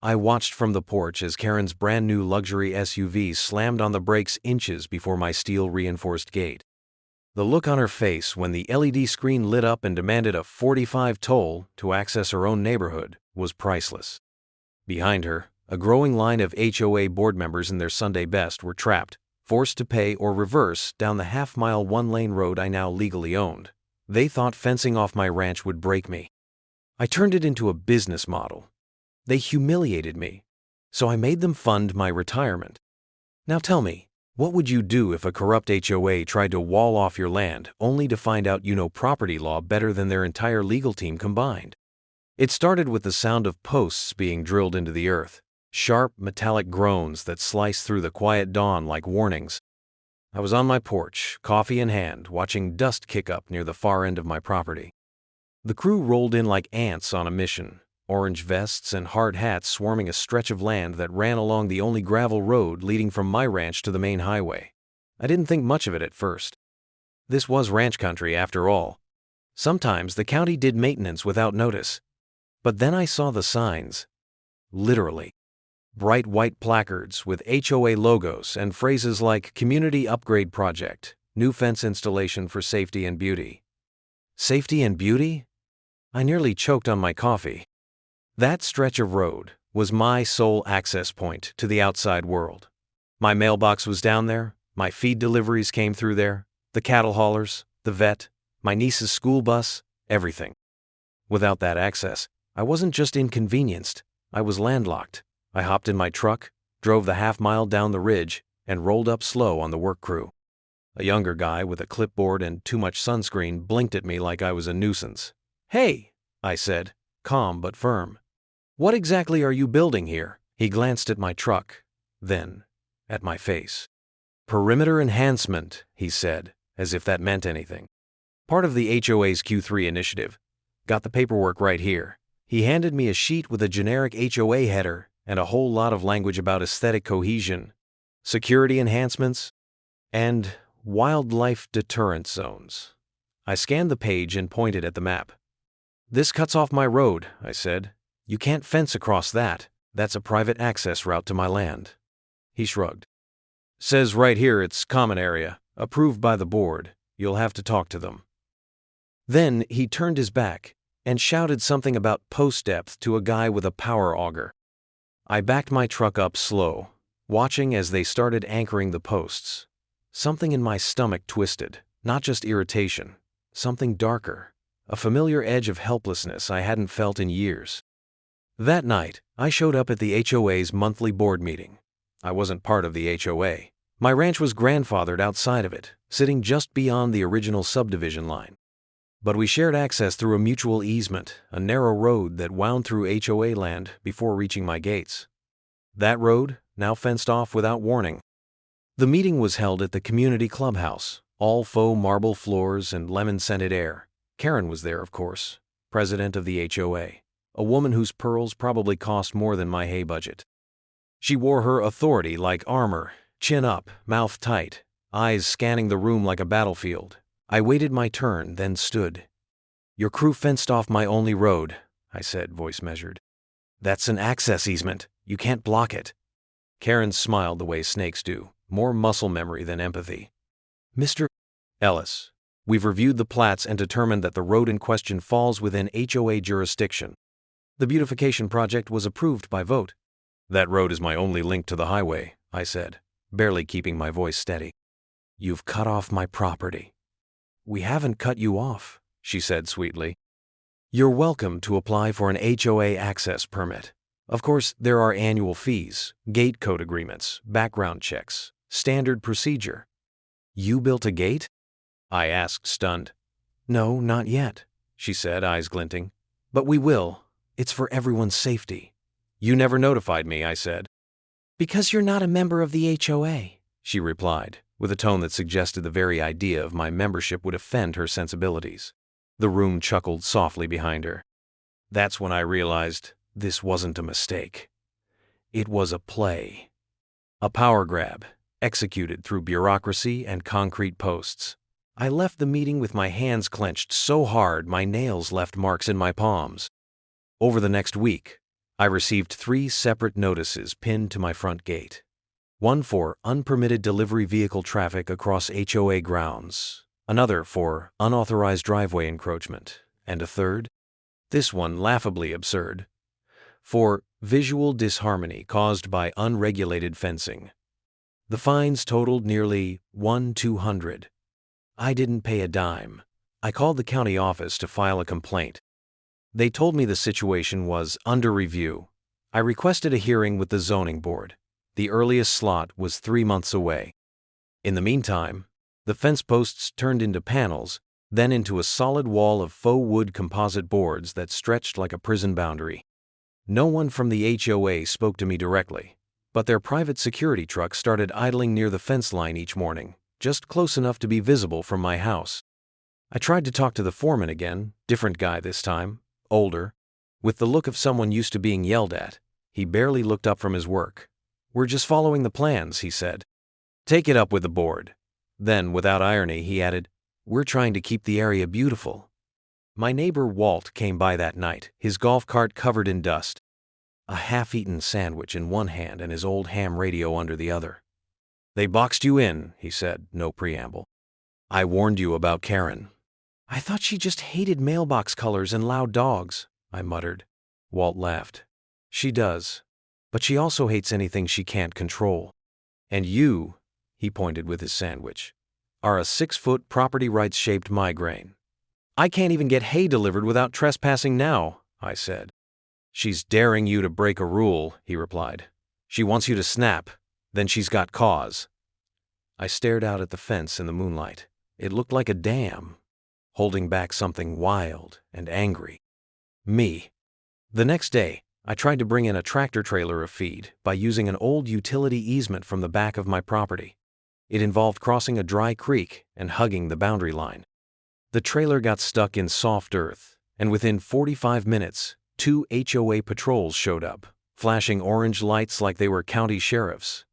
I watched from the porch as Karen's brand new luxury SUV slammed on the brakes inches before my steel-reinforced gate. The look on her face when the LED screen lit up and demanded a $45 toll to access her own neighborhood was priceless. Behind her, a growing line of HOA board members in their Sunday best were trapped, forced to pay or reverse down the half-mile one-lane road I now legally owned. They thought fencing off my ranch would break me. I turned it into a business model. They humiliated me, so I made them fund my retirement. Now tell me, what would you do if a corrupt HOA tried to wall off your land only to find out you know property law better than their entire legal team combined? It started with the sound of posts being drilled into the earth, sharp metallic groans that sliced through the quiet dawn like warnings. I was on my porch, coffee in hand, watching dust kick up near the far end of my property. The crew rolled in like ants on a mission, orange vests and hard hats swarming a stretch of land that ran along the only gravel road leading from my ranch to the main highway. I didn't think much of it at first. This was ranch country after all. Sometimes the county did maintenance without notice. But then I saw the signs. Literally. Bright white placards with HOA logos and phrases like Community Upgrade Project, New Fence Installation for Safety and Beauty. Safety and beauty? I nearly choked on my coffee. That stretch of road was my sole access point to the outside world. My mailbox was down there, my feed deliveries came through there, the cattle haulers, the vet, my niece's school bus, everything. Without that access, I wasn't just inconvenienced, I was landlocked. I hopped in my truck, drove the half-mile down the ridge, and rolled up slow on the work crew. A younger guy with a clipboard and too much sunscreen blinked at me like I was a nuisance. "Hey," I said, calm but firm. "What exactly are you building here?" He glanced at my truck, then at my face. "Perimeter enhancement," he said, as if that meant anything. "Part of the HOA's Q3 initiative. Got the paperwork right here." He handed me a sheet with a generic HOA header and a whole lot of language about aesthetic cohesion, security enhancements, and wildlife deterrent zones. I scanned the page and pointed at the map. "This cuts off my road," I said. "You can't fence across that. That's a private access route to my land." He shrugged. "Says right here it's common area, approved by the board. You'll have to talk to them." Then he turned his back and shouted something about post depth to a guy with a power auger. I backed my truck up slow, watching as they started anchoring the posts. Something in my stomach twisted, not just irritation, something darker, a familiar edge of helplessness I hadn't felt in years. That night, I showed up at the HOA's monthly board meeting. I wasn't part of the HOA. My ranch was grandfathered outside of it, sitting just beyond the original subdivision line. But we shared access through a mutual easement, a narrow road that wound through HOA land before reaching my gates. That road, now fenced off without warning. The meeting was held at the community clubhouse, all faux marble floors and lemon-scented air. Karen was there, of course, president of the HOA, a woman whose pearls probably cost more than my hay budget. She wore her authority like armor, chin up, mouth tight, eyes scanning the room like a battlefield. I waited my turn, then stood. "Your crew fenced off my only road," I said, voice measured. "That's an access easement. You can't block it." Karen smiled the way snakes do, more muscle memory than empathy. "Mr. Ellis, we've reviewed the plats and determined that the road in question falls within HOA jurisdiction. The beautification project was approved by vote." "That road is my only link to the highway," I said, barely keeping my voice steady. "You've cut off my property." "We haven't cut you off," she said sweetly. "You're welcome to apply for an HOA access permit. Of course, there are annual fees, gate code agreements, background checks, standard procedure." "You built a gate?" I asked, stunned. "No, not yet," she said, eyes glinting. "But we will. It's for everyone's safety." "You never notified me," I said. "Because you're not a member of the HOA," she replied, with a tone that suggested the very idea of my membership would offend her sensibilities. The room chuckled softly behind her. That's when I realized this wasn't a mistake. It was a play. A power grab, executed through bureaucracy and concrete posts. I left the meeting with my hands clenched so hard my nails left marks in my palms. Over the next week, I received 3 separate notices pinned to my front gate. One for unpermitted delivery vehicle traffic across HOA grounds, another for unauthorized driveway encroachment, and a third, this one laughably absurd, for visual disharmony caused by unregulated fencing. The fines totaled nearly $1,200. I didn't pay a dime. I called the county office to file a complaint. They told me the situation was under review. I requested a hearing with the zoning board. The earliest slot was 3 months away. In the meantime, the fence posts turned into panels, then into a solid wall of faux wood composite boards that stretched like a prison boundary. No one from the HOA spoke to me directly, but their private security truck started idling near the fence line each morning, just close enough to be visible from my house. I tried to talk to the foreman again, different guy this time, older, with the look of someone used to being yelled at. He barely looked up from his work. "We're just following the plans," he said. "Take it up with the board." Then, without irony, he added, "We're trying to keep the area beautiful." My neighbor Walt came by that night, his golf cart covered in dust, a half-eaten sandwich in one hand and his old ham radio under the other. "They boxed you in," he said, no preamble. "I warned you about Karen." "I thought she just hated mailbox colors and loud dogs," I muttered. Walt laughed. "She does. But she also hates anything she can't control. And you," he pointed with his sandwich, "are a 6-foot property rights-shaped migraine." "I can't even get hay delivered without trespassing now," I said. "She's daring you to break a rule," he replied. "She wants you to snap. Then she's got cause." I stared out at the fence in the moonlight. It looked like a dam, holding back something wild and angry. Me. The next day, I tried to bring in a tractor-trailer of feed by using an old utility easement from the back of my property. It involved crossing a dry creek and hugging the boundary line. The trailer got stuck in soft earth, and within 45 minutes, 2 HOA patrols showed up, flashing orange lights like they were county sheriffs.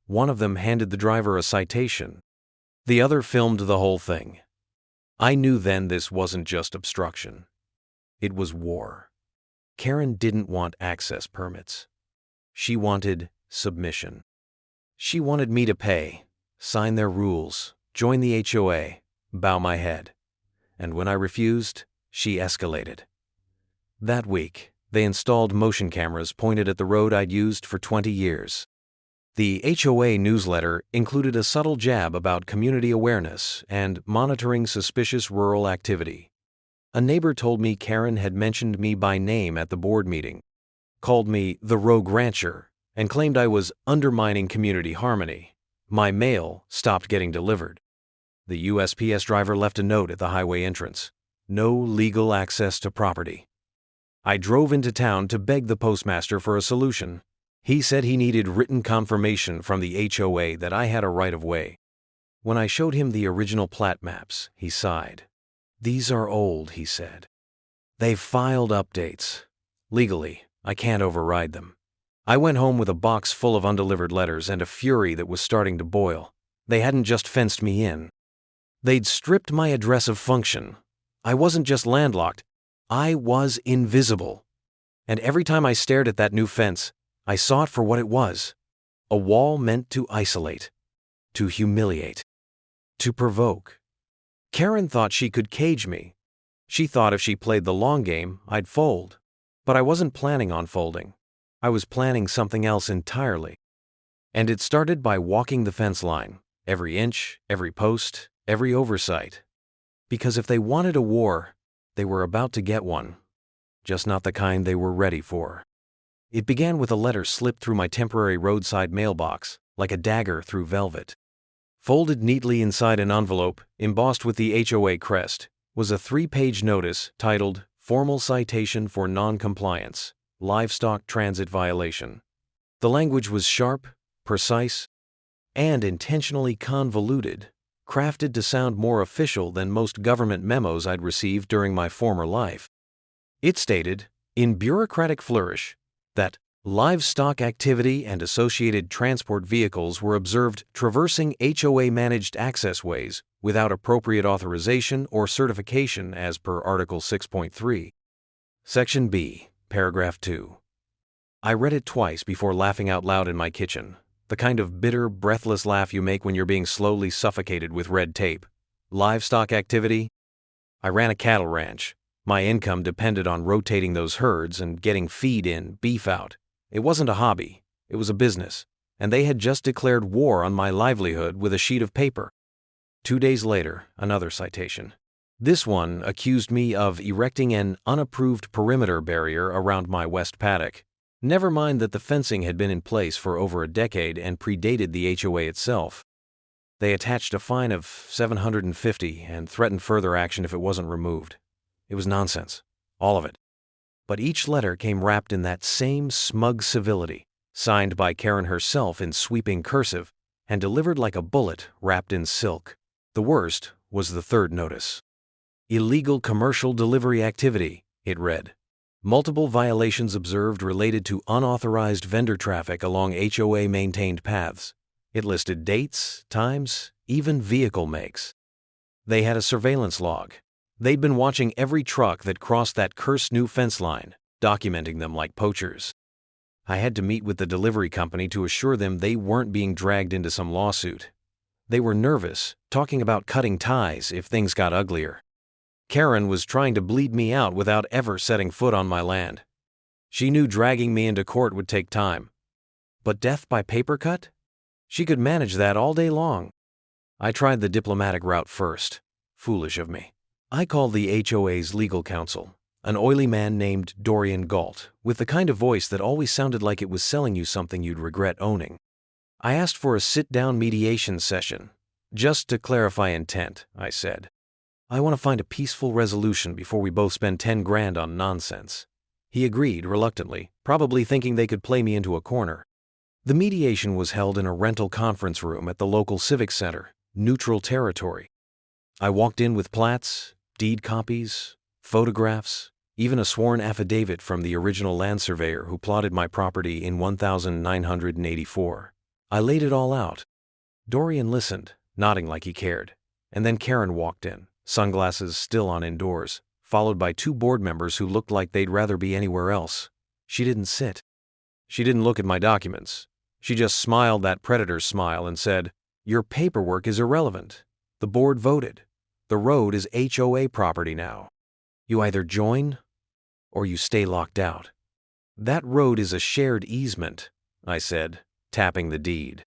One of them handed the driver a citation. The other filmed the whole thing. I knew then this wasn't just obstruction. It was war. Karen didn't want access permits. She wanted submission. She wanted me to pay, sign their rules, join the HOA, bow my head. And when I refused, she escalated. That week, they installed motion cameras pointed at the road I'd used for 20 years. The HOA newsletter included a subtle jab about community awareness and monitoring suspicious rural activity. A neighbor told me Karen had mentioned me by name at the board meeting, called me the rogue rancher, and claimed I was undermining community harmony. My mail stopped getting delivered. The USPS driver left a note at the highway entrance. No legal access to property. I drove into town to beg the postmaster for a solution. He said he needed written confirmation from the HOA that I had a right-of-way. When I showed him the original plat maps, he sighed. "These are old," he said. "They've filed updates. Legally, I can't override them." I went home with a box full of undelivered letters and a fury that was starting to boil. They hadn't just fenced me in. They'd stripped my address of function. I wasn't just landlocked. I was invisible. And every time I stared at that new fence, I saw it for what it was. A wall meant to isolate, to humiliate, to provoke. Karen thought she could cage me. She thought if she played the long game, I'd fold. But I wasn't planning on folding. I was planning something else entirely. And it started by walking the fence line, every inch, every post, every oversight. Because if they wanted a war, they were about to get one. Just not the kind they were ready for. It began with a letter slipped through my temporary roadside mailbox, like a dagger through velvet. Folded neatly inside an envelope, embossed with the HOA crest, was a 3-page notice titled Formal Citation for Non-Compliance, Livestock Transit Violation. The language was sharp, precise, and intentionally convoluted, crafted to sound more official than most government memos I'd received during my former life. It stated, in bureaucratic flourish, that livestock activity and associated transport vehicles were observed traversing HOA-managed accessways without appropriate authorization or certification as per Article 6.3. Section B, Paragraph 2. I read it twice before laughing out loud in my kitchen, the kind of bitter, breathless laugh you make when you're being slowly suffocated with red tape. Livestock activity? I ran a cattle ranch. My income depended on rotating those herds and getting feed in, beef out. It wasn't a hobby, it was a business, and they had just declared war on my livelihood with a sheet of paper. 2 days later, another citation. This one accused me of erecting an unapproved perimeter barrier around my west paddock. Never mind that the fencing had been in place for over a decade and predated the HOA itself. They attached a fine of $750 and threatened further action if it wasn't removed. It was nonsense, all of it. But each letter came wrapped in that same smug civility, signed by Karen herself in sweeping cursive, and delivered like a bullet wrapped in silk. The worst was the third notice. Illegal commercial delivery activity, it read. Multiple violations observed related to unauthorized vendor traffic along HOA-maintained paths. It listed dates, times, even vehicle makes. They had a surveillance log. They'd been watching every truck that crossed that cursed new fence line, documenting them like poachers. I had to meet with the delivery company to assure them they weren't being dragged into some lawsuit. They were nervous, talking about cutting ties if things got uglier. Karen was trying to bleed me out without ever setting foot on my land. She knew dragging me into court would take time. But death by paper cut? She could manage that all day long. I tried the diplomatic route first. Foolish of me. I called the HOA's legal counsel, an oily man named Dorian Galt, with the kind of voice that always sounded like it was selling you something you'd regret owning. I asked for a sit-down mediation session. Just to clarify intent, I said. I want to find a peaceful resolution before we both spend 10 grand on nonsense. He agreed reluctantly, probably thinking they could play me into a corner. The mediation was held in a rental conference room at the local civic center, neutral territory. I walked in with plats, deed copies, photographs, even a sworn affidavit from the original land surveyor who plotted my property in 1984. I laid it all out. Dorian listened, nodding like he cared, and then Karen walked in, sunglasses still on indoors, followed by 2 board members who looked like they'd rather be anywhere else. She didn't sit. She didn't look at my documents. She just smiled that predator's smile and said, "Your paperwork is irrelevant. The board voted. The road is HOA property now. You either join or you stay locked out." "That road is a shared easement," I said, tapping the deed.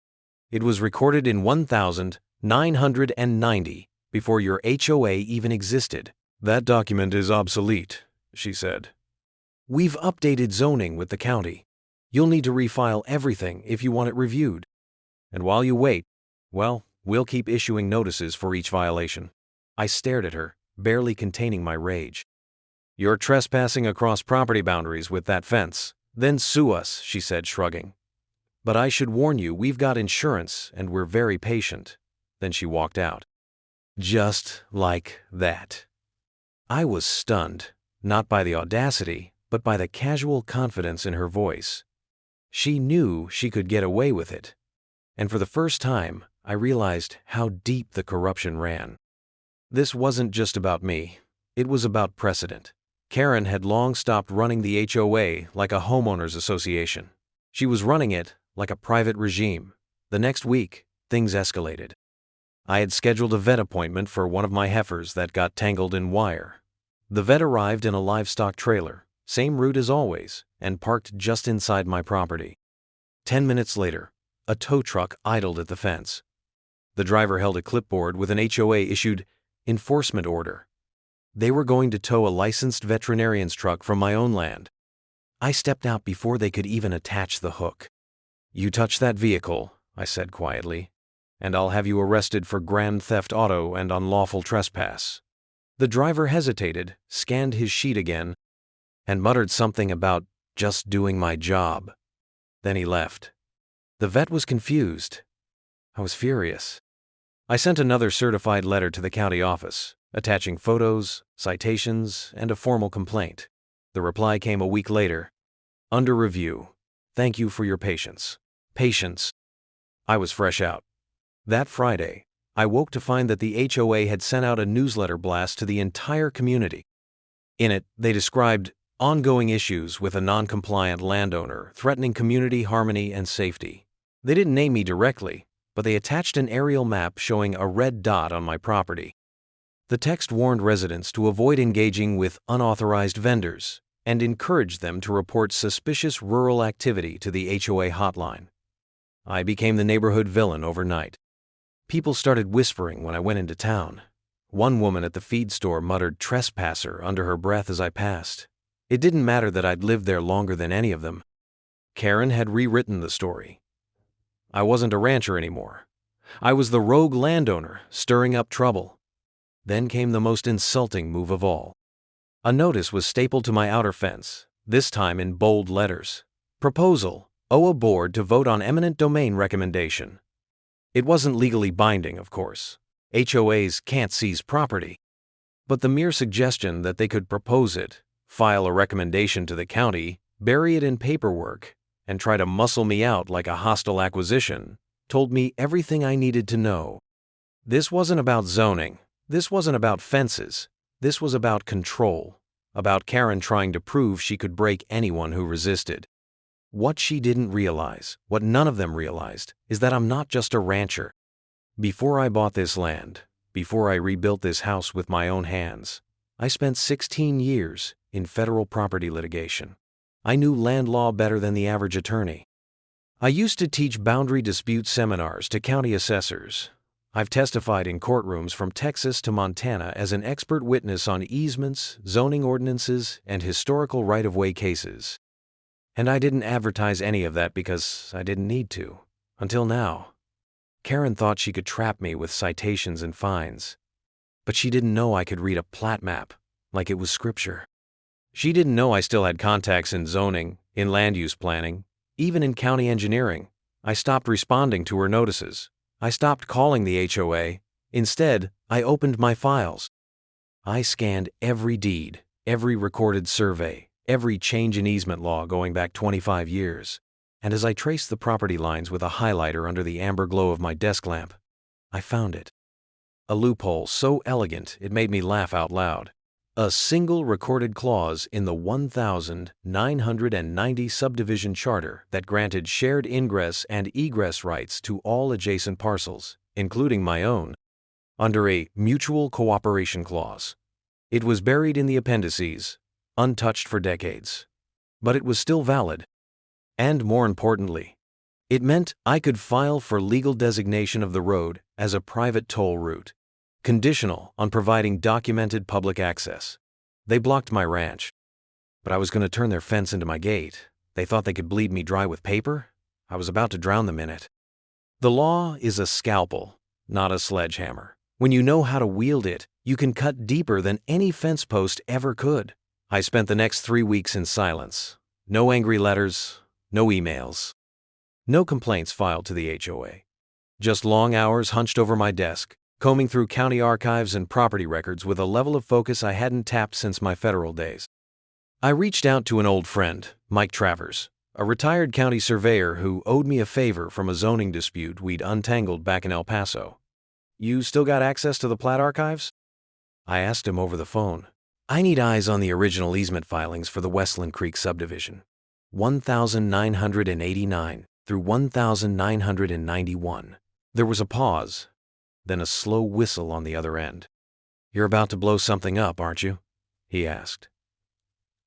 "It was recorded in 1990 before your HOA even existed." "That document is obsolete," she said. "We've updated zoning with the county. You'll need to refile everything if you want it reviewed. And while you wait, well, we'll keep issuing notices for each violation." I stared at her, barely containing my rage. "You're trespassing across property boundaries with that fence. Then sue us," she said, shrugging. "But I should warn you, we've got insurance and we're very patient." Then she walked out. Just like that. I was stunned, not by the audacity, but by the casual confidence in her voice. She knew she could get away with it. And for the first time, I realized how deep the corruption ran. This wasn't just about me. It was about precedent. Karen had long stopped running the HOA like a homeowners association. She was running it like a private regime. The next week, things escalated. I had scheduled a vet appointment for one of my heifers that got tangled in wire. The vet arrived in a livestock trailer, same route as always, and parked just inside my property. 10 minutes later, a tow truck idled at the fence. The driver held a clipboard with an HOA-issued enforcement order. They were going to tow a licensed veterinarian's truck from my own land. I stepped out before they could even attach the hook. "You touch that vehicle," I said quietly, "and I'll have you arrested for grand theft auto and unlawful trespass." The driver hesitated, scanned his sheet again, and muttered something about just doing my job. Then he left. The vet was confused. I was furious. I sent another certified letter to the county office, attaching photos, citations, and a formal complaint. The reply came a week later. "Under review. Thank you for your patience." Patience. I was fresh out. That Friday, I woke to find that the HOA had sent out a newsletter blast to the entire community. In it, they described Ongoing issues with a non-compliant landowner threatening community harmony and safety. They didn't name me directly, but they attached an aerial map showing a red dot on my property. The text warned residents to avoid engaging with unauthorized vendors and encouraged them to report suspicious rural activity to the HOA hotline. I became the neighborhood villain overnight. People started whispering when I went into town. One woman at the feed store muttered "trespasser" under her breath as I passed. It didn't matter that I'd lived there longer than any of them. Karen had rewritten the story. I wasn't a rancher anymore. I was the rogue landowner stirring up trouble. Then came the most insulting move of all. A notice was stapled to my outer fence, this time in bold letters. Proposal: HOA board to vote on eminent domain recommendation. It wasn't legally binding, of course. HOAs can't seize property. But the mere suggestion that they could propose it, file a recommendation to the county, bury it in paperwork, and try to muscle me out like a hostile acquisition, told me everything I needed to know. This wasn't about zoning. This wasn't about fences. This was about control, about Karen trying to prove she could break anyone who resisted. What she didn't realize, what none of them realized, is that I'm not just a rancher. Before I bought this land, before I rebuilt this house with my own hands, I spent 16 years in federal property litigation. I knew land law better than the average attorney. I used to teach boundary dispute seminars to county assessors. I've testified in courtrooms from Texas to Montana as an expert witness on easements, zoning ordinances, and historical right-of-way cases. And I didn't advertise any of that because I didn't need to, until now. Karen thought she could trap me with citations and fines. But she didn't know I could read a plat map like it was scripture. She didn't know I still had contacts in zoning, in land use planning, even in county engineering. I stopped responding to her notices. I stopped calling the HOA. Instead, I opened my files. I scanned every deed, every recorded survey, every change in easement law going back 25 years. And as I traced the property lines with a highlighter under the amber glow of my desk lamp, I found it. A loophole so elegant it made me laugh out loud. A single recorded clause in the 1,990 subdivision charter that granted shared ingress and egress rights to all adjacent parcels, including my own, under a mutual cooperation clause. It was buried in the appendices, untouched for decades. But it was still valid. And more importantly, it meant I could file for legal designation of the road as a private toll route, conditional on providing documented public access. They blocked my ranch, but I was going to turn their fence into my gate. They thought they could bleed me dry with paper? I was about to drown them in it. The law is a scalpel, not a sledgehammer. When you know how to wield it, you can cut deeper than any fence post ever could. I spent the next 3 weeks in silence. No angry letters, no emails, no complaints filed to the HOA. Just long hours hunched over my desk, combing through county archives and property records with a level of focus I hadn't tapped since my federal days. I reached out to an old friend, Mike Travers, a retired county surveyor who owed me a favor from a zoning dispute we'd untangled back in El Paso. "You still got access to the plat archives?" I asked him over the phone. "I need eyes on the original easement filings for the Westland Creek subdivision, 1,989 through 1,991. There was a pause, then a slow whistle on the other end. "You're about to blow something up, aren't you?" he asked.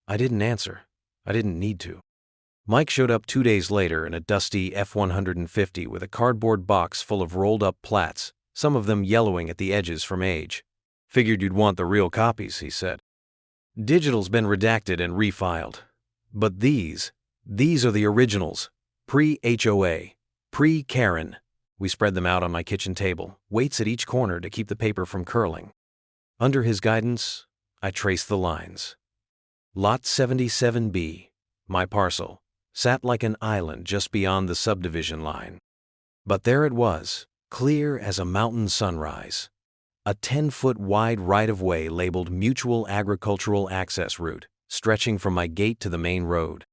I didn't answer. I didn't need to. Mike showed up 2 days later in a dusty F-150 with a cardboard box full of rolled-up plats, some of them yellowing at the edges from age. "Figured you'd want the real copies," he said. "Digital's been redacted and refiled. But these are the originals, pre-HOA, pre-Karen." We spread them out on my kitchen table, weights at each corner to keep the paper from curling. Under his guidance, I traced the lines. Lot 77B, my parcel, sat like an island just beyond the subdivision line. But there it was, clear as a mountain sunrise. A 10-foot wide right-of-way labeled Mutual Agricultural Access Route, stretching from my gate to the main road.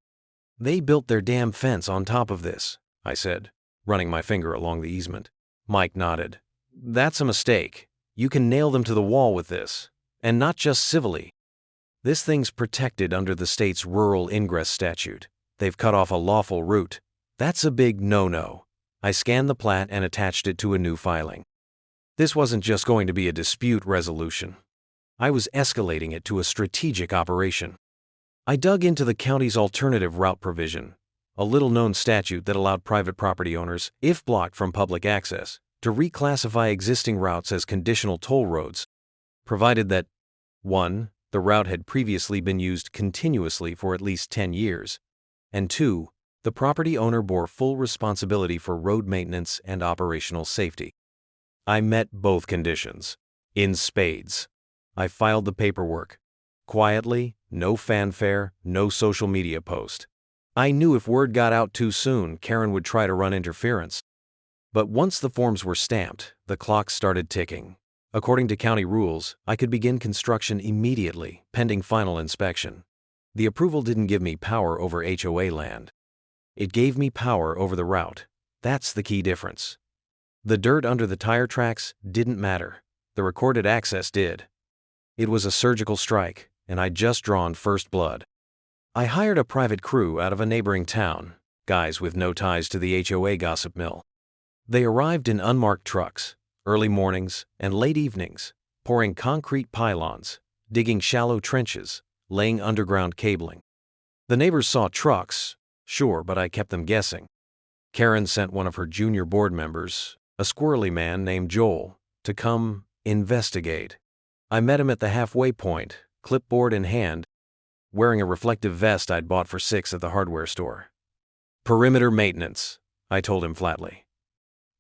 "They built their damn fence on top of this," I said, running my finger along the easement. Mike nodded. "That's a mistake. You can nail them to the wall with this, and not just civilly." This thing's protected under the state's rural ingress statute. They've cut off a lawful route. That's a big no-no. I scanned the plat and attached it to a new filing. This wasn't just going to be a dispute resolution. I was escalating it to a strategic operation. I dug into the county's alternative route provision, a little-known statute that allowed private property owners, if blocked from public access, to reclassify existing routes as conditional toll roads, provided that 1. The route had previously been used continuously for at least 10 years, and 2. The property owner bore full responsibility for road maintenance and operational safety. I met both conditions. In spades. I filed the paperwork. Quietly, no fanfare, no social media post. I knew if word got out too soon, Karen would try to run interference. But once the forms were stamped, the clock started ticking. According to county rules, I could begin construction immediately, pending final inspection. The approval didn't give me power over HOA land. It gave me power over the route. That's the key difference. The dirt under the tire tracks didn't matter. The recorded access did. It was a surgical strike, and I'd just drawn first blood. I hired a private crew out of a neighboring town, guys with no ties to the HOA gossip mill. They arrived in unmarked trucks, early mornings and late evenings, pouring concrete pylons, digging shallow trenches, laying underground cabling. The neighbors saw trucks, sure, but I kept them guessing. Karen sent one of her junior board members, a squirrely man named Joel, to come investigate. I met him at the halfway point, clipboard in hand, wearing a reflective vest I'd bought for $6 at the hardware store. Perimeter maintenance, I told him flatly.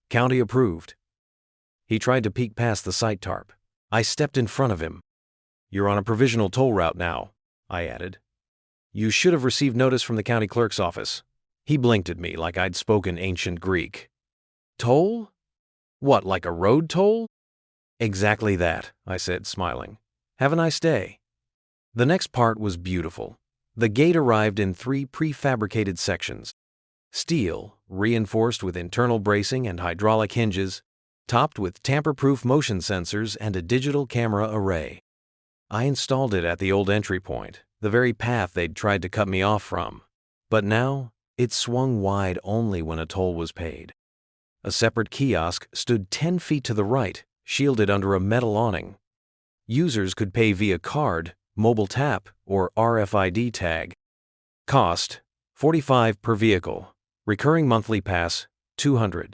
County approved. He tried to peek past the site tarp. I stepped in front of him. You're on a provisional toll route now, I added. You should have received notice from the county clerk's office. He blinked at me like I'd spoken ancient Greek. Toll? What, like a road toll? Exactly that, I said, smiling. Have a nice day. The next part was beautiful. The gate arrived in 3 prefabricated sections. Steel, reinforced with internal bracing and hydraulic hinges, topped with tamper-proof motion sensors and a digital camera array. I installed it at the old entry point, the very path they'd tried to cut me off from. But now, it swung wide only when a toll was paid. A separate kiosk stood 10 feet to the right, shielded under a metal awning. Users could pay via card, mobile tap, or RFID tag. Cost, $45 per vehicle. Recurring monthly pass, $200.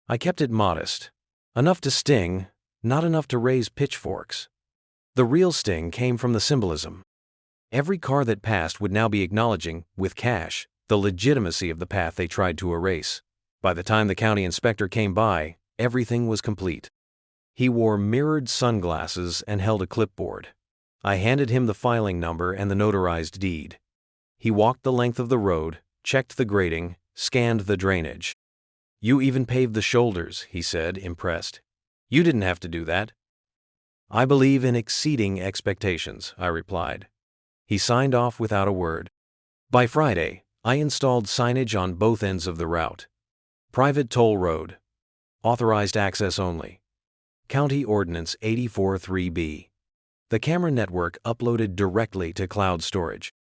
I kept it modest. Enough to sting, not enough to raise pitchforks. The real sting came from the symbolism. Every car that passed would now be acknowledging, with cash, the legitimacy of the path they tried to erase. By the time the county inspector came by, everything was complete. He wore mirrored sunglasses and held a clipboard. I handed him the filing number and the notarized deed. He walked the length of the road, checked the grading, scanned the drainage. You even paved the shoulders, he said, impressed. You didn't have to do that. I believe in exceeding expectations, I replied. He signed off without a word. By Friday, I installed signage on both ends of the route. Private toll road. Authorized access only. County Ordinance 84-3B. The camera network uploaded directly to cloud storage.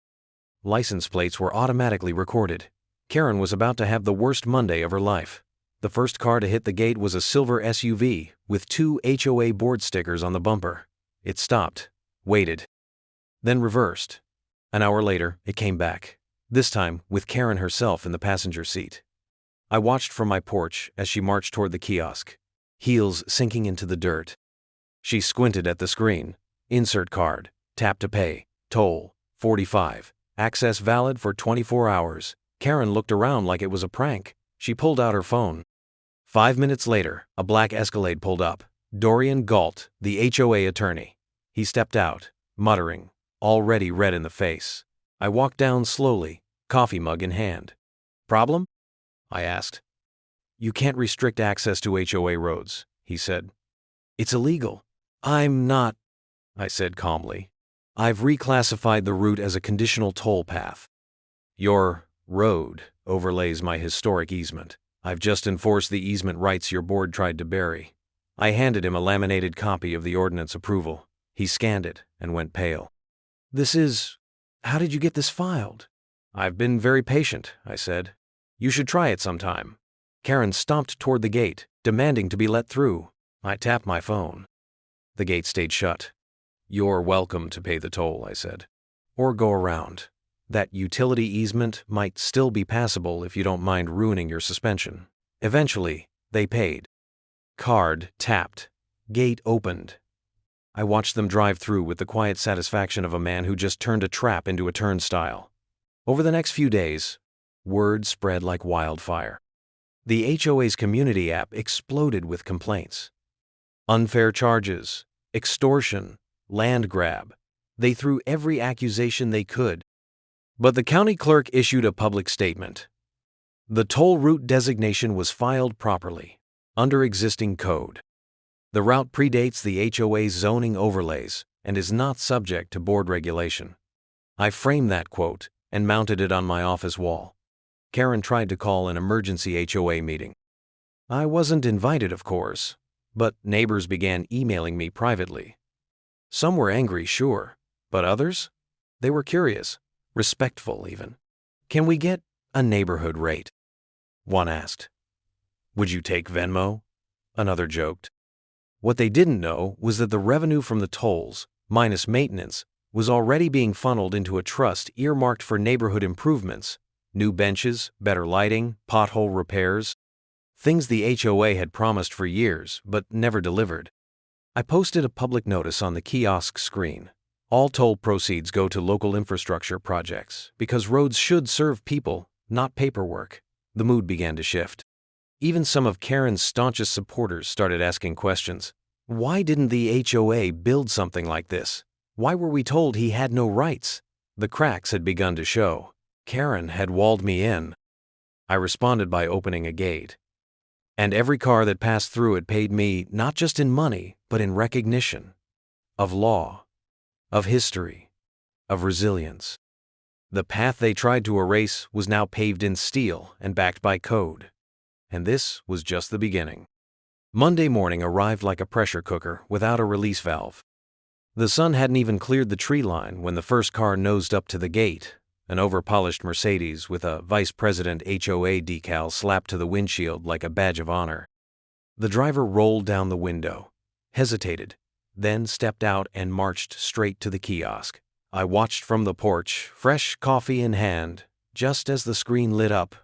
License plates were automatically recorded. Karen was about to have the worst Monday of her life. The first car to hit the gate was a silver SUV with 2 HOA board stickers on the bumper. It stopped, waited, then reversed. An hour later, it came back, this time with Karen herself in the passenger seat. I watched from my porch as she marched toward the kiosk, heels sinking into the dirt. She squinted at the screen. Insert card, tap to pay, toll, $45, access valid for 24 hours. Karen looked around like it was a prank. She pulled out her phone. 5 minutes later, a black Escalade pulled up. Dorian Galt, the HOA attorney. He stepped out, muttering, already red in the face. I walked down slowly, coffee mug in hand. Problem? I asked. You can't restrict access to HOA roads, he said. It's illegal. I'm not, I said calmly. I've reclassified the route as a conditional toll path. Your road overlays my historic easement. I've just enforced the easement rights your board tried to bury. I handed him a laminated copy of the ordinance approval. He scanned it and went pale. How did you get this filed? I've been very patient, I said. You should try it sometime. Karen stomped toward the gate, demanding to be let through. I tapped my phone. The gate stayed shut. You're welcome to pay the toll, I said. Or go around. That utility easement might still be passable if you don't mind ruining your suspension. Eventually, they paid. Card tapped. Gate opened. I watched them drive through with the quiet satisfaction of a man who just turned a trap into a turnstile. Over the next few days, word spread like wildfire. The HOA's community app exploded with complaints. Unfair charges, extortion, land grab. They threw every accusation they could. But the county clerk issued a public statement. The toll route designation was filed properly, under existing code. The route predates the HOA's zoning overlays and is not subject to board regulation. I framed that quote and mounted it on my office wall. Karen tried to call an emergency HOA meeting. I wasn't invited, of course, but neighbors began emailing me privately. Some were angry, sure, but others? They were curious, respectful even. Can we get a neighborhood rate? One asked. Would you take Venmo? Another joked. What they didn't know was that the revenue from the tolls, minus maintenance, was already being funneled into a trust earmarked for neighborhood improvements, new benches, better lighting, pothole repairs, things the HOA had promised for years but never delivered. I posted a public notice on the kiosk screen. All toll proceeds go to local infrastructure projects because roads should serve people, not paperwork. The mood began to shift. Even some of Karen's staunchest supporters started asking questions. Why didn't the HOA build something like this? Why were we told he had no rights? The cracks had begun to show. Karen had walled me in. I responded by opening a gate. And every car that passed through it paid me not just in money, but in recognition. Of law. Of history. Of resilience. The path they tried to erase was now paved in steel and backed by code. And this was just the beginning. Monday morning arrived like a pressure cooker without a release valve. The sun hadn't even cleared the tree line when the first car nosed up to the gate, an overpolished Mercedes with a Vice President HOA decal slapped to the windshield like a badge of honor. The driver rolled down the window, hesitated, then stepped out and marched straight to the kiosk. I watched from the porch, fresh coffee in hand, just as the screen lit up.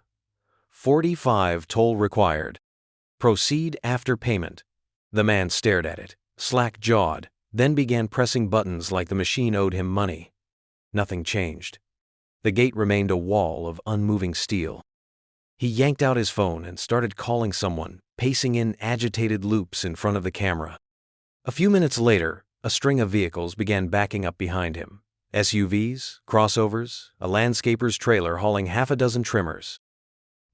45 toll required. Proceed after payment. The man stared at it, slack-jawed, then began pressing buttons like the machine owed him money. Nothing changed. The gate remained a wall of unmoving steel. He yanked out his phone and started calling someone, pacing in agitated loops in front of the camera. A few minutes later, a string of vehicles began backing up behind him. SUVs, crossovers, a landscaper's trailer hauling half a dozen trimmers.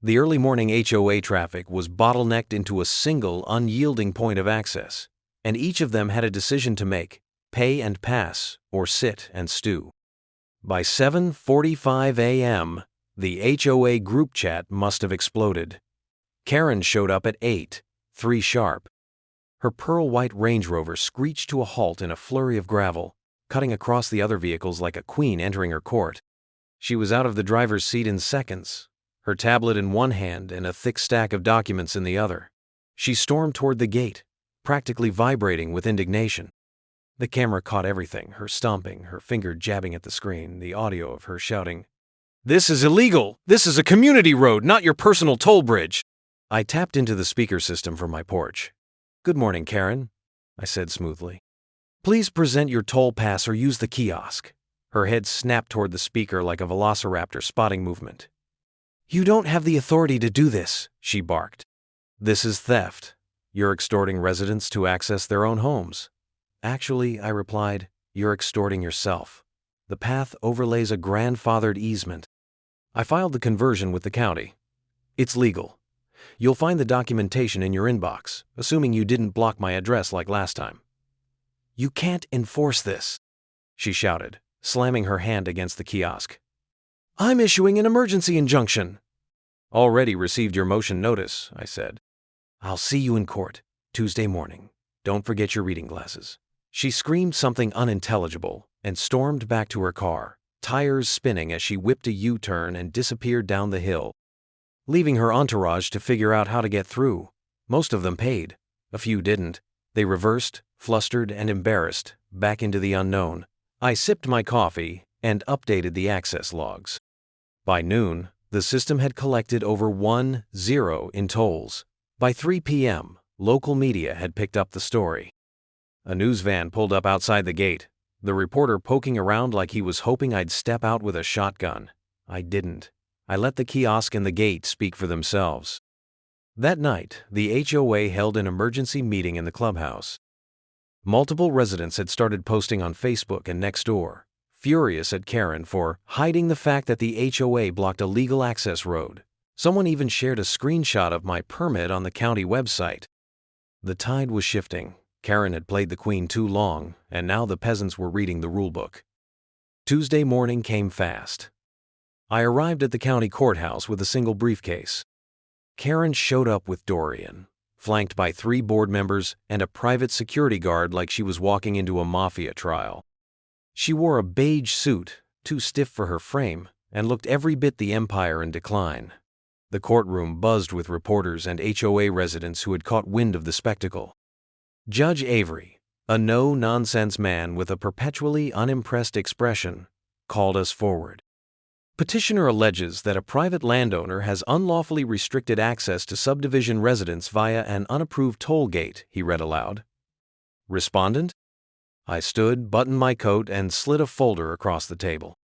The early morning HOA traffic was bottlenecked into a single, unyielding point of access, and each of them had a decision to make: pay and pass, or sit and stew. By 7:45 a.m., the HOA group chat must have exploded. Karen showed up at 8:03 sharp. Her pearl-white Range Rover screeched to a halt in a flurry of gravel, cutting across the other vehicles like a queen entering her court. She was out of the driver's seat in seconds, her tablet in one hand and a thick stack of documents in the other. She stormed toward the gate, practically vibrating with indignation. The camera caught everything, her stomping, her finger jabbing at the screen, the audio of her shouting, "This is illegal! This is a community road, not your personal toll bridge!" I tapped into the speaker system from my porch. "Good morning, Karen," I said smoothly. "Please present your toll pass or use the kiosk." Her head snapped toward the speaker like a velociraptor spotting movement. "You don't have the authority to do this," she barked. "This is theft. You're extorting residents to access their own homes." "Actually," I replied, "you're extorting yourself. The path overlays a grandfathered easement." I filed the conversion with the county. "It's legal. You'll find the documentation in your inbox, assuming you didn't block my address like last time." "You can't enforce this," she shouted, slamming her hand against the kiosk. "I'm issuing an emergency injunction." "Already received your motion notice," I said. "I'll see you in court, Tuesday morning. Don't forget your reading glasses." She screamed something unintelligible, and stormed back to her car, tires spinning as she whipped a U-turn and disappeared down the hill, leaving her entourage to figure out how to get through. Most of them paid. A few didn't. They reversed, flustered and embarrassed, back into the unknown. I sipped my coffee and updated the access logs. By noon, the system had collected over 10 in tolls. By 3 p.m., local media had picked up the story. A news van pulled up outside the gate, the reporter poking around like he was hoping I'd step out with a shotgun. I didn't. I let the kiosk and the gate speak for themselves. That night, the HOA held an emergency meeting in the clubhouse. Multiple residents had started posting on Facebook and Nextdoor, furious at Karen for hiding the fact that the HOA blocked a legal access road. Someone even shared a screenshot of my permit on the county website. The tide was shifting. Karen had played the queen too long, and now the peasants were reading the rulebook. Tuesday morning came fast. I arrived at the county courthouse with a single briefcase. Karen showed up with Dorian, flanked by 3 board members and a private security guard like she was walking into a mafia trial. She wore a beige suit, too stiff for her frame, and looked every bit the empire in decline. The courtroom buzzed with reporters and HOA residents who had caught wind of the spectacle. Judge Avery, a no-nonsense man with a perpetually unimpressed expression, called us forward. Petitioner alleges that a private landowner has unlawfully restricted access to subdivision residents via an unapproved toll gate, he read aloud. Respondent? I stood, buttoned my coat, and slid a folder across the table.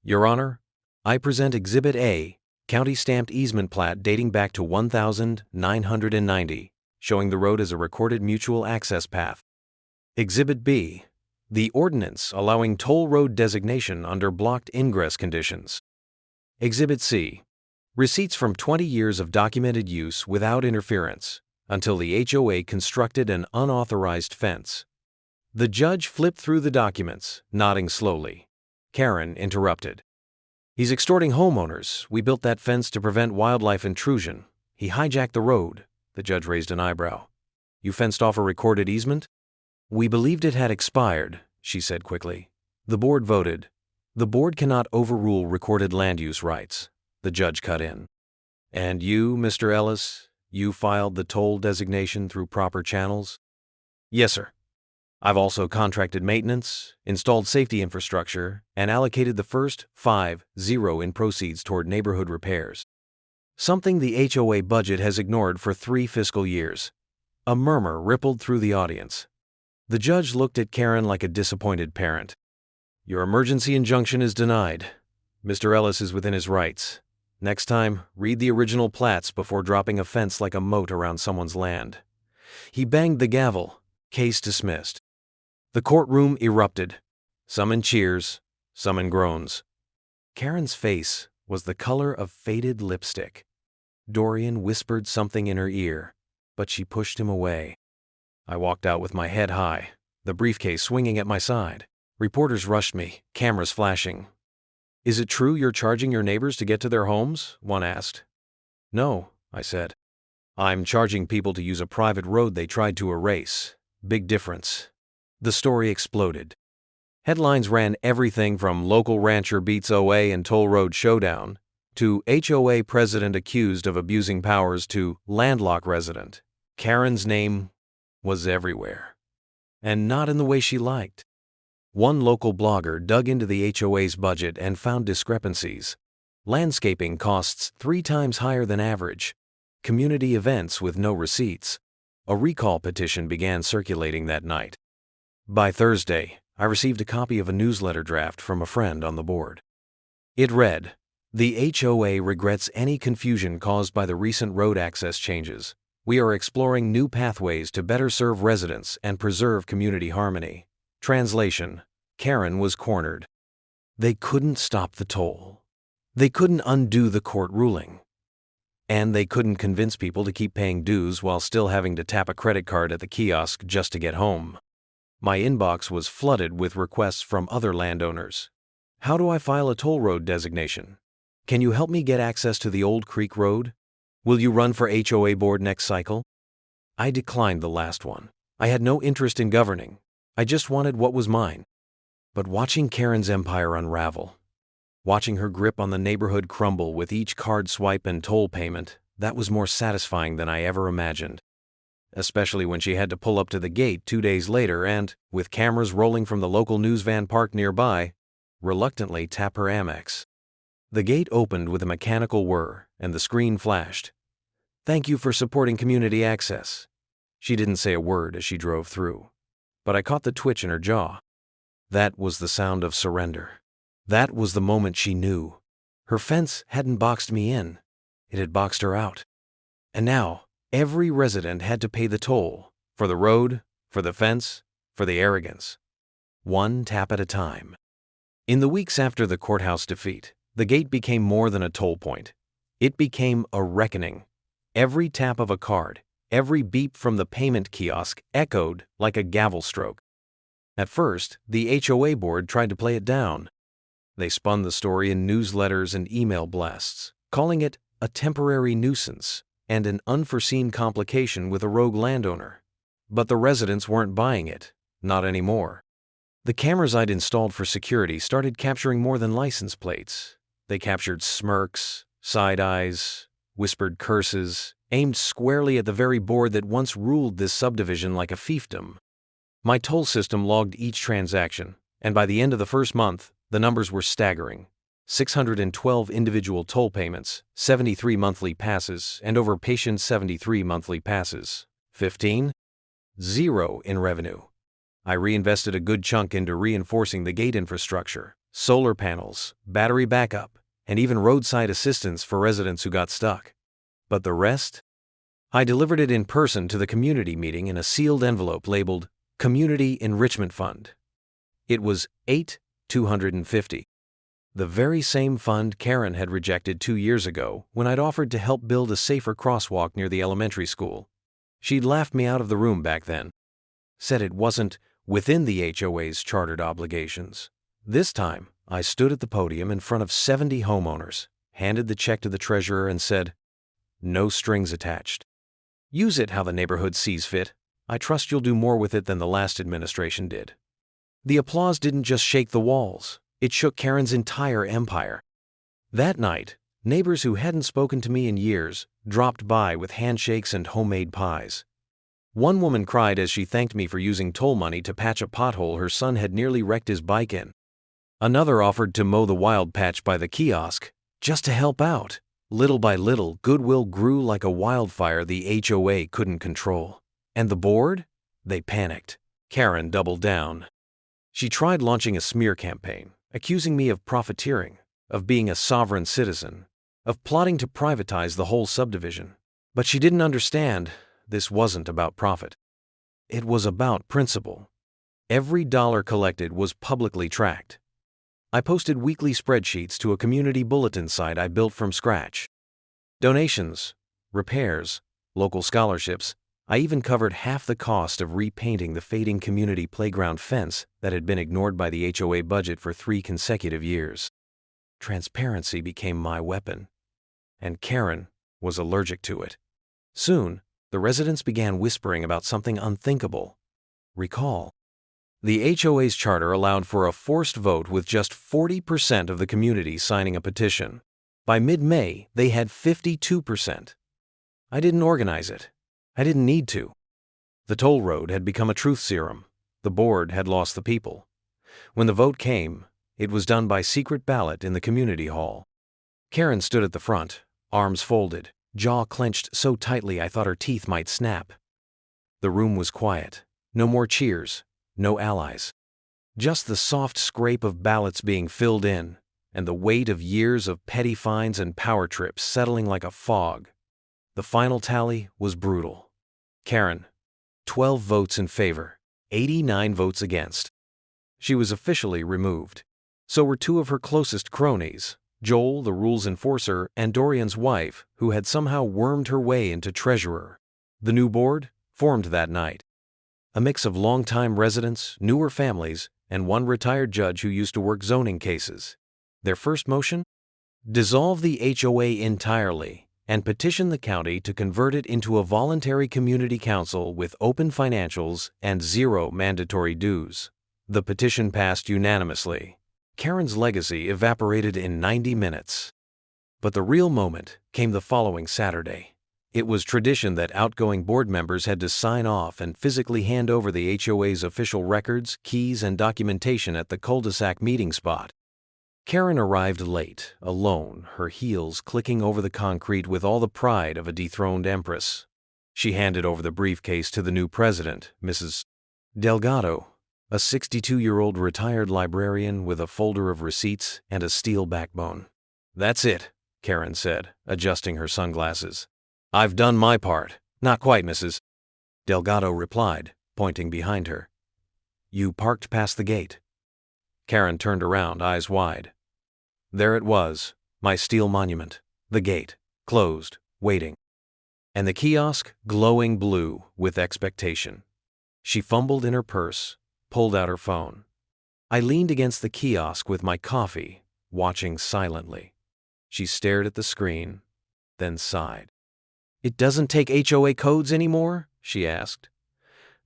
Your Honor, I present Exhibit A, county-stamped easement plat dating back to 1990, showing the road as a recorded mutual access path. Exhibit B, the ordinance allowing toll road designation under blocked ingress conditions. Exhibit C, receipts from 20 years of documented use without interference until the HOA constructed an unauthorized fence. The judge flipped through the documents, nodding slowly. Karen interrupted. He's extorting homeowners. We built that fence to prevent wildlife intrusion. He hijacked the road. The judge raised an eyebrow. You fenced off a recorded easement? We believed it had expired, she said quickly. The board voted. The board cannot overrule recorded land use rights. The judge cut in. And you, Mr. Ellis, you filed the toll designation through proper channels? Yes, sir. I've also contracted maintenance, installed safety infrastructure, and allocated the first 50 in proceeds toward neighborhood repairs. Something the HOA budget has ignored for 3 fiscal years. A murmur rippled through the audience. The judge looked at Karen like a disappointed parent. Your emergency injunction is denied. Mr. Ellis is within his rights. Next time, read the original plats before dropping a fence like a moat around someone's land. He banged the gavel. Case dismissed. The courtroom erupted. Some in cheers, some in groans. Karen's face was the color of faded lipstick. Dorian whispered something in her ear, but she pushed him away. I walked out with my head high, the briefcase swinging at my side. Reporters rushed me, cameras flashing. Is it true you're charging your neighbors to get to their homes? One asked. No, I said. I'm charging people to use a private road they tried to erase. Big difference. The story exploded. Headlines ran everything from local rancher beats OA and toll road showdown, to HOA president accused of abusing powers to landlocked resident. Karen's name was everywhere. And not in the way she liked. One local blogger dug into the HOA's budget and found discrepancies. Landscaping costs 3 times higher than average. Community events with no receipts. A recall petition began circulating that night. By Thursday, I received a copy of a newsletter draft from a friend on the board. It read, "The HOA regrets any confusion caused by the recent road access changes. We are exploring new pathways to better serve residents and preserve community harmony." Translation: Karen was cornered. They couldn't stop the toll. They couldn't undo the court ruling. And they couldn't convince people to keep paying dues while still having to tap a credit card at the kiosk just to get home. My inbox was flooded with requests from other landowners. How do I file a toll road designation? Can you help me get access to the Old Creek Road? Will you run for HOA board next cycle? I declined the last one. I had no interest in governing. I just wanted what was mine. But watching Karen's empire unravel, watching her grip on the neighborhood crumble with each card swipe and toll payment, that was more satisfying than I ever imagined. Especially when she had to pull up to the gate 2 days later and, with cameras rolling from the local news van parked nearby, reluctantly tap her Amex. The gate opened with a mechanical whir, and the screen flashed. "Thank you for supporting community access." She didn't say a word as she drove through, but I caught the twitch in her jaw. That was the sound of surrender. That was the moment she knew. Her fence hadn't boxed me in. It had boxed her out. And now, every resident had to pay the toll, for the road, for the fence, for the arrogance. One tap at a time. In the weeks after the courthouse defeat, the gate became more than a toll point. It became a reckoning. Every tap of a card, every beep from the payment kiosk echoed like a gavel stroke. At first, the HOA board tried to play it down. They spun the story in newsletters and email blasts, calling it a temporary nuisance and an unforeseen complication with a rogue landowner. But the residents weren't buying it, not anymore. The cameras I'd installed for security started capturing more than license plates. They captured smirks, side eyes, whispered curses, aimed squarely at the very board that once ruled this subdivision like a fiefdom. My toll system logged each transaction, and by the end of the first month, the numbers were staggering. 612 individual toll payments, 73 monthly passes, and over patient 73 monthly passes. 15? Zero in revenue. I reinvested a good chunk into reinforcing the gate infrastructure, solar panels, battery backup, and even roadside assistance for residents who got stuck. But the rest? I delivered it in person to the community meeting in a sealed envelope labeled Community Enrichment Fund. It was $8,250. The very same fund Karen had rejected 2 years ago when I'd offered to help build a safer crosswalk near the elementary school. She'd laughed me out of the room back then. Said it wasn't within the HOA's chartered obligations. This time, I stood at the podium in front of 70 homeowners, handed the check to the treasurer and said, "No strings attached. Use it how the neighborhood sees fit. I trust you'll do more with it than the last administration did." The applause didn't just shake the walls. It shook Karen's entire empire. That night, neighbors who hadn't spoken to me in years dropped by with handshakes and homemade pies. One woman cried as she thanked me for using toll money to patch a pothole her son had nearly wrecked his bike in. Another offered to mow the wild patch by the kiosk, just to help out. Little by little, goodwill grew like a wildfire the HOA couldn't control. And the board? They panicked. Karen doubled down. She tried launching a smear campaign, accusing me of profiteering, of being a sovereign citizen, of plotting to privatize the whole subdivision. But she didn't understand this wasn't about profit. It was about principle. Every dollar collected was publicly tracked. I posted weekly spreadsheets to a community bulletin site I built from scratch. Donations, repairs, local scholarships. I even covered half the cost of repainting the fading community playground fence that had been ignored by the HOA budget for 3 consecutive years. Transparency became my weapon, and Karen was allergic to it. Soon, the residents began whispering about something unthinkable. Recall. The HOA's charter allowed for a forced vote with just 40% of the community signing a petition. By mid-May, they had 52%. I didn't organize it. I didn't need to. The toll road had become a truth serum. The board had lost the people. When the vote came, it was done by secret ballot in the community hall. Karen stood at the front, arms folded, jaw clenched so tightly I thought her teeth might snap. The room was quiet. No more cheers, no allies. Just the soft scrape of ballots being filled in, and the weight of years of petty fines and power trips settling like a fog. The final tally was brutal. Karen, 12 votes in favor, 89 votes against. She was officially removed. So were 2 of her closest cronies, Joel, the rules enforcer, and Dorian's wife, who had somehow wormed her way into treasurer. The new board formed that night. A mix of longtime residents, newer families, and one retired judge who used to work zoning cases. Their first motion? Dissolve the HOA entirely and petition the county to convert it into a voluntary community council with open financials and 0 mandatory dues. The petition passed unanimously. Karen's legacy evaporated in 90 minutes. But the real moment came the following Saturday. It was tradition that outgoing board members had to sign off and physically hand over the HOA's official records, keys, and documentation at the cul-de-sac meeting spot. Karen arrived late, alone, her heels clicking over the concrete with all the pride of a dethroned empress. She handed over the briefcase to the new president, Mrs. Delgado, a 62-year-old retired librarian with a folder of receipts and a steel backbone. "That's it," Karen said, adjusting her sunglasses. "I've done my part." "Not quite, Mrs. Delgado replied, pointing behind her. "You parked past the gate." Karen turned around, eyes wide. There it was, my steel monument, the gate, closed, waiting. And the kiosk glowing blue with expectation. She fumbled in her purse, pulled out her phone. I leaned against the kiosk with my coffee, watching silently. She stared at the screen, then sighed. "It doesn't take HOA codes anymore?" she asked.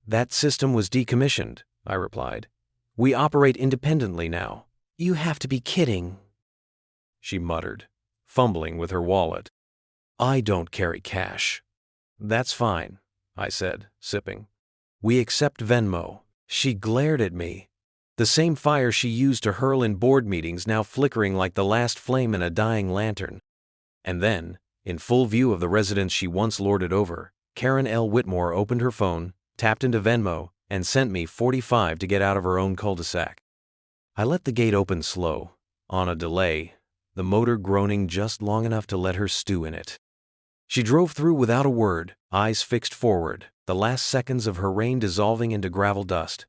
"That system was decommissioned," I replied. "We operate independently now." "You have to be kidding," she muttered, fumbling with her wallet. "I don't carry cash." "That's fine," I said, sipping. "We accept Venmo." She glared at me, the same fire she used to hurl in board meetings now flickering like the last flame in a dying lantern. And then, in full view of the residents she once lorded over, Karen L. Whitmore opened her phone, tapped into Venmo, and sent me $45 to get out of her own cul-de-sac. I let the gate open slow, on a delay, the motor groaning just long enough to let her stew in it. She drove through without a word, eyes fixed forward, the last seconds of her reign dissolving into gravel dust.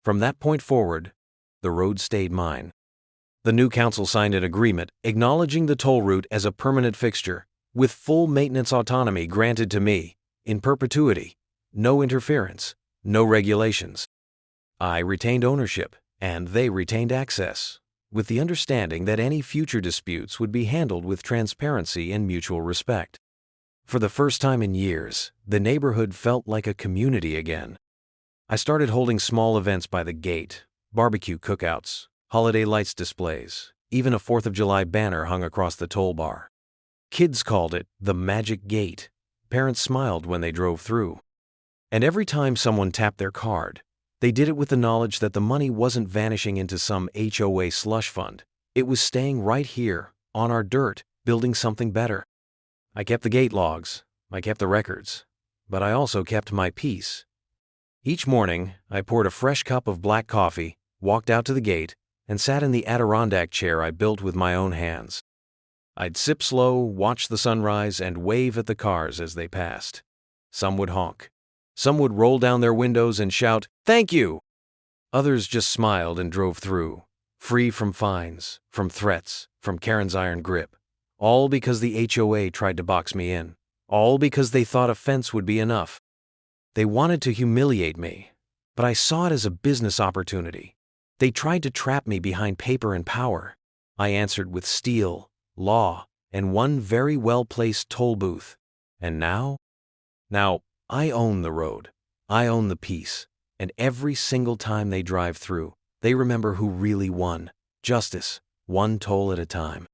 From that point forward, the road stayed mine. The new council signed an agreement acknowledging the toll route as a permanent fixture, with full maintenance autonomy granted to me, in perpetuity, no interference, no regulations. I retained ownership, and they retained access, with the understanding that any future disputes would be handled with transparency and mutual respect. For the first time in years, the neighborhood felt like a community again. I started holding small events by the gate, barbecue cookouts, holiday lights displays, even a 4th of July banner hung across the toll bar. Kids called it the Magic Gate. Parents smiled when they drove through. And every time someone tapped their card, they did it with the knowledge that the money wasn't vanishing into some HOA slush fund. It was staying right here, on our dirt, building something better. I kept the gate logs, I kept the records, but I also kept my peace. Each morning, I poured a fresh cup of black coffee, walked out to the gate, and sat in the Adirondack chair I built with my own hands. I'd sip slow, watch the sunrise, and wave at the cars as they passed. Some would honk. Some would roll down their windows and shout, "Thank you!" Others just smiled and drove through, free from fines, from threats, from Karen's iron grip. All because the HOA tried to box me in. All because they thought a fence would be enough. They wanted to humiliate me, but I saw it as a business opportunity. They tried to trap me behind paper and power. I answered with steel, law, and one very well-placed toll booth. And now, I own the road. I own the peace. And every single time they drive through, they remember who really won. Justice, one toll at a time.